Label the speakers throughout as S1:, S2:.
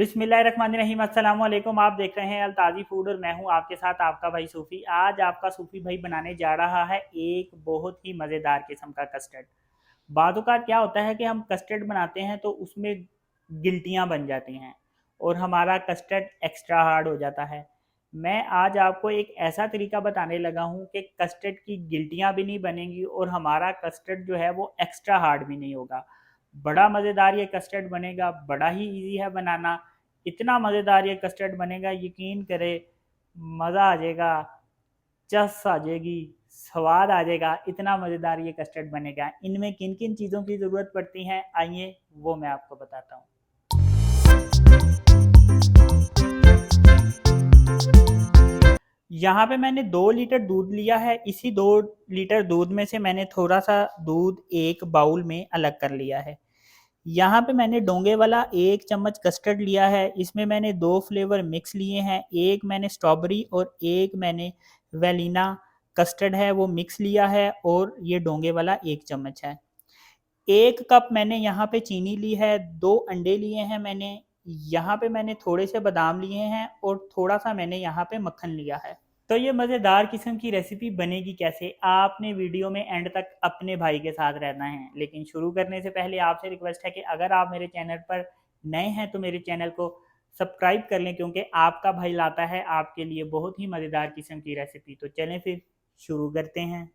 S1: बिस्मिल्लाहिर्रहमानिर्रहीम। अस्सलाम वालेकुम। आप देख रहे हैं अलताज़ी फूड और मैं हूं आपके साथ आपका भाई सूफ़ी। आज आपका सूफ़ी भाई बनाने जा रहा है एक बहुत ही मज़ेदार किस्म का कस्टर्ड। बाज़-औक़ात क्या होता है कि हम कस्टर्ड बनाते हैं तो उसमें गिल्टियाँ बन जाती हैं और हमारा कस्टर्ड एक्स्ट्रा हार्ड हो जाता है। मैं आज आपको एक ऐसा तरीका बताने लगा हूँ कि कस्टर्ड की गिल्टियाँ भी नहीं बनेंगी और हमारा कस्टर्ड जो है वो एक्स्ट्रा हार्ड भी नहीं होगा। बड़ा मज़ेदार ये कस्टर्ड बनेगा, बड़ा ही ईज़ी है बनाना। इतना मज़ेदार ये कस्टर्ड बनेगा, यकीन करें मज़ा आ जाएगा, चस आ जाएगी, स्वाद आ जाएगा। इतना मज़ेदार ये कस्टर्ड बनेगा। इनमें किन किन चीज़ों की ज़रूरत पड़ती है, आइए वो मैं आपको बताता हूँ। यहाँ पे मैंने 2 लीटर दूध लिया है। इसी 2 लीटर दूध में से मैंने थोड़ा सा दूध एक बाउल में अलग कर लिया है। यहाँ पे मैंने डोंगे वाला 1 चम्मच कस्टर्ड लिया है। इसमें मैंने 2 फ्लेवर मिक्स लिए हैं, एक मैंने स्ट्रॉबेरी और एक मैंने वैनिला कस्टर्ड है वो मिक्स लिया है और ये डोंगे वाला 1 चम्मच है। 1 कप मैंने यहाँ पे चीनी ली है, 2 अंडे लिए हैं मैंने, यहाँ पे मैंने थोड़े से बादाम लिए हैं और थोड़ा सा मैंने यहाँ पे मक्खन लिया है। तो ये मज़ेदार किस्म की रेसिपी बनेगी कैसे, आपने वीडियो में एंड तक अपने भाई के साथ रहना है। लेकिन शुरू करने से पहले आपसे रिक्वेस्ट है कि अगर आप मेरे चैनल पर नए हैं तो मेरे चैनल को सब्सक्राइब कर लें, क्योंकि आपका भाई लाता है आपके लिए बहुत ही मज़ेदार किस्म की रेसिपी। तो चलें फिर शुरू करते हैं।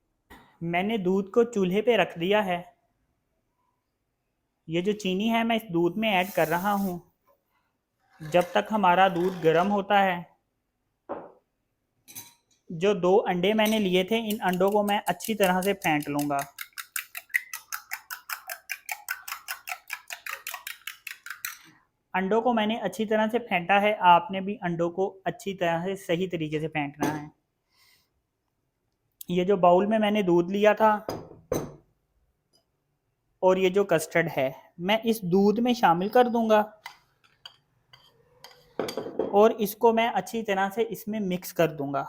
S1: मैंने दूध को चूल्हे पे रख दिया है। ये जो चीनी है मैं इस दूध में ऐड कर रहा हूँ। जब तक हमारा दूध गर्म होता है, जो 2 अंडे मैंने लिए थे इन अंडों को मैं अच्छी तरह से फेंट लूँगा। अंडों को मैंने अच्छी तरह से फेंटा है, आपने भी अंडों को अच्छी तरह से सही तरीके से फेंटना है। ये जो बाउल में मैंने दूध लिया था और ये जो कस्टर्ड है मैं इस दूध में शामिल कर दूंगा और इसको मैं अच्छी तरह से इसमें मिक्स कर दूंगा।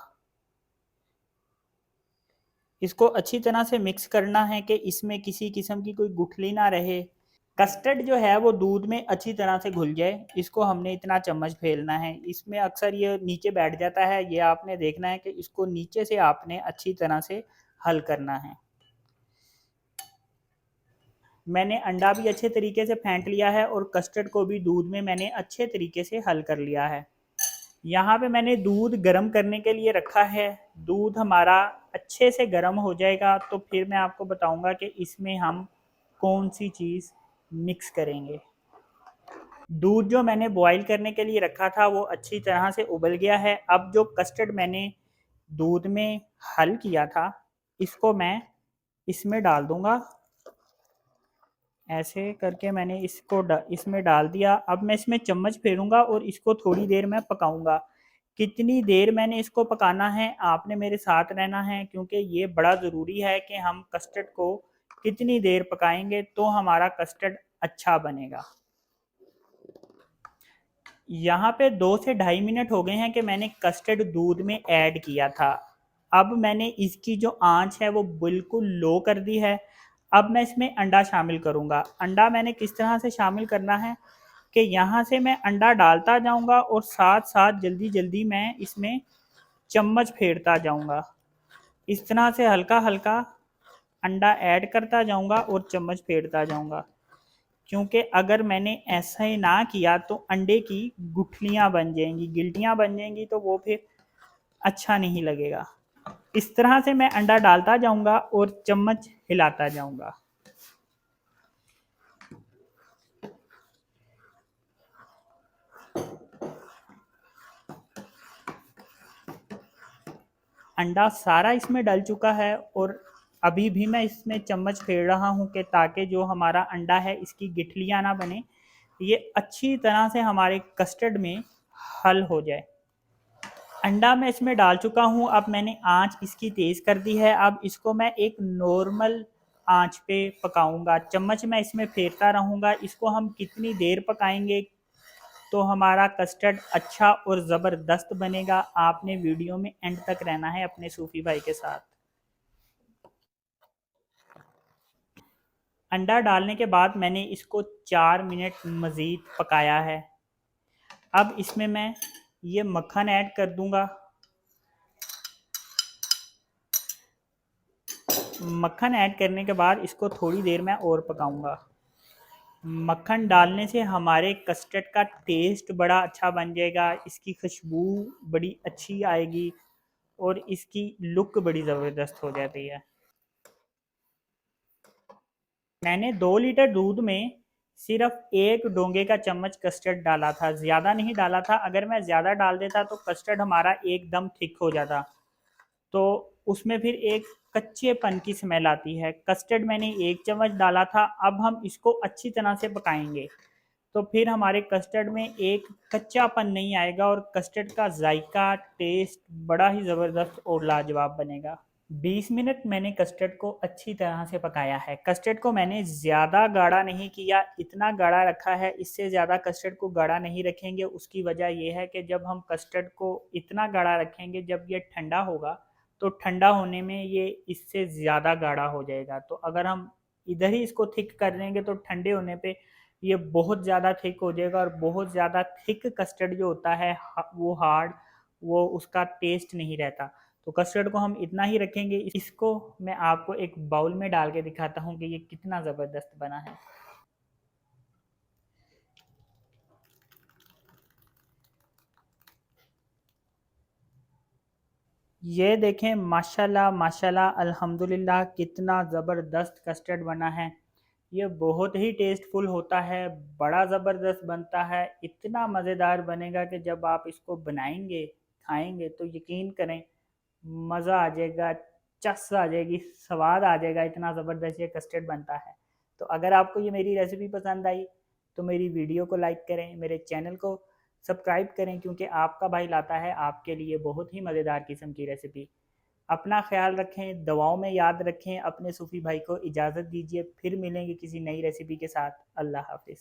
S1: इसको अच्छी तरह से मिक्स करना है कि इसमें किसी किस्म की कोई गुठली ना रहे। कस्टर्ड जो है वो दूध में अच्छी तरह से घुल जाए, इसको हमने इतना चम्मच फेरना है। इसमें अक्सर ये नीचे बैठ जाता है, ये आपने देखना है कि इसको नीचे से आपने अच्छी तरह से हल करना है। मैंने अंडा भी अच्छे तरीके से फेंट लिया है और कस्टर्ड को भी दूध में मैंने अच्छे तरीके से हल कर लिया है। यहाँ पे मैंने दूध गर्म करने के लिए रखा है। दूध हमारा अच्छे से गर्म हो जाएगा तो फिर मैं आपको बताऊंगा कि इसमें हम कौन सी चीज़ मिक्स करेंगे। दूध जो मैंने बॉईल करने के लिए रखा था वो अच्छी तरह से उबल गया है। अब जो कस्टर्ड मैंने दूध में हल किया था इसको मैं इसमें डाल दूंगा। ऐसे करके मैंने इसको इसमें डाल दिया। अब मैं इसमें चम्मच फेरूंगा और इसको थोड़ी देर मैं पकाऊंगा। कितनी देर मैंने इसको पकाना है आपने मेरे साथ रहना है, क्योंकि ये बड़ा ज़रूरी है कि हम कस्टर्ड को कितनी देर पकाएंगे तो हमारा कस्टर्ड अच्छा बनेगा। यहाँ पे 2 से ढाई मिनट हो गए हैं कि मैंने कस्टर्ड दूध में ऐड किया था। अब मैंने इसकी जो आंच है वो बिल्कुल लो कर दी है। अब मैं इसमें अंडा शामिल करूँगा। अंडा मैंने किस तरह से शामिल करना है कि यहाँ से मैं अंडा डालता जाऊँगा और साथ साथ जल्दी जल्दी मैं इसमें चम्मच फेरता जाऊँगा। इस तरह से हल्का हल्का अंडा ऐड करता जाऊँगा और चम्मच फेरता जाऊँगा, क्योंकि अगर मैंने ऐसा ही ना किया तो अंडे की गुठलियाँ बन जाएंगी, गिल्टियाँ बन जाएंगी, तो वो फिर अच्छा नहीं लगेगा। इस तरह से मैं अंडा डालता जाऊंगा और चम्मच हिलाता जाऊंगा। अंडा सारा इसमें डल चुका है और अभी भी मैं इसमें चम्मच फेर रहा हूँ कि ताकि जो हमारा अंडा है इसकी गिठलियाँ ना बने, ये अच्छी तरह से हमारे कस्टर्ड में हल हो जाए। अंडा मैं इसमें डाल चुका हूँ। अब मैंने आंच इसकी तेज़ कर दी है। अब इसको मैं एक नॉर्मल आंच पे पकाऊंगा। चम्मच मैं इसमें फेरता रहूँगा। इसको हम कितनी देर पकाएंगे तो हमारा कस्टर्ड अच्छा और ज़बरदस्त बनेगा, आपने वीडियो में एंड तक रहना है अपने सूफी भाई के साथ। अंडा डालने के बाद मैंने इसको 4 मिनट मज़ीद पकाया है। अब इसमें मैं ये मक्खन ऐड कर दूंगा। मक्खन ऐड करने के बाद इसको थोड़ी देर मैं और पकाऊंगा। मक्खन डालने से हमारे कस्टर्ड का टेस्ट बड़ा अच्छा बन जाएगा, इसकी खुशबू बड़ी अच्छी आएगी और इसकी लुक बड़ी ज़बरदस्त हो जाती है। मैंने 2 लीटर दूध में सिर्फ 1 डोंगे का चम्मच कस्टर्ड डाला था, ज़्यादा नहीं डाला था। अगर मैं ज़्यादा डाल देता तो कस्टर्ड हमारा एकदम थिक हो जाता, तो उसमें फिर एक कच्चेपन की स्मेल आती है। कस्टर्ड मैंने 1 चम्मच डाला था। अब हम इसको अच्छी तरह से पकाएंगे, तो फिर हमारे कस्टर्ड में एक कच्चापन नहीं आएगा और कस्टर्ड का जायका टेस्ट बड़ा ही ज़बरदस्त और लाजवाब बनेगा। 20 मिनट मैंने कस्टर्ड को अच्छी तरह से पकाया है। कस्टर्ड को मैंने ज़्यादा गाढ़ा नहीं किया, इतना गाढ़ा रखा है। इससे ज़्यादा कस्टर्ड को गाढ़ा नहीं रखेंगे। उसकी वजह यह है कि जब हम कस्टर्ड को इतना गाढ़ा रखेंगे, जब ये ठंडा होगा तो ठंडा होने में ये इससे ज़्यादा गाढ़ा हो जाएगा। तो अगर हम इधर ही इसको थिक कर देंगे तो ठंडे होने पे ये बहुत ज़्यादा थिक हो जाएगा और बहुत ज़्यादा थिक कस्टर्ड जो होता है वो हार्ड, वो उसका टेस्ट नहीं रहता। तो कस्टर्ड को हम इतना ही रखेंगे। इसको मैं आपको एक बाउल में डाल के दिखाता हूँ कि ये कितना ज़बरदस्त बना है। ये देखें, माशाल्लाह माशाल्लाह अल्हम्दुलिल्लाह, कितना ज़बरदस्त कस्टर्ड बना है। ये बहुत ही टेस्टफुल होता है, बड़ा ज़बरदस्त बनता है। इतना मज़ेदार बनेगा कि जब आप इसको बनाएंगे, खाएंगे तो यकीन करें मज़ा आ जाएगा, चस आ जाएगी, स्वाद आ जाएगा। इतना ज़बरदस्त ये कस्टर्ड बनता है। तो अगर आपको ये मेरी रेसिपी पसंद आई तो मेरी वीडियो को लाइक करें, मेरे चैनल को सब्सक्राइब करें, क्योंकि आपका भाई लाता है आपके लिए बहुत ही मज़ेदार किस्म की रेसिपी। अपना ख्याल रखें, दवाओं में याद रखें। अपने सूफ़ी भाई को इजाज़त दीजिए, फिर मिलेंगे किसी नई रेसिपी के साथ। अल्लाह हाफिज़।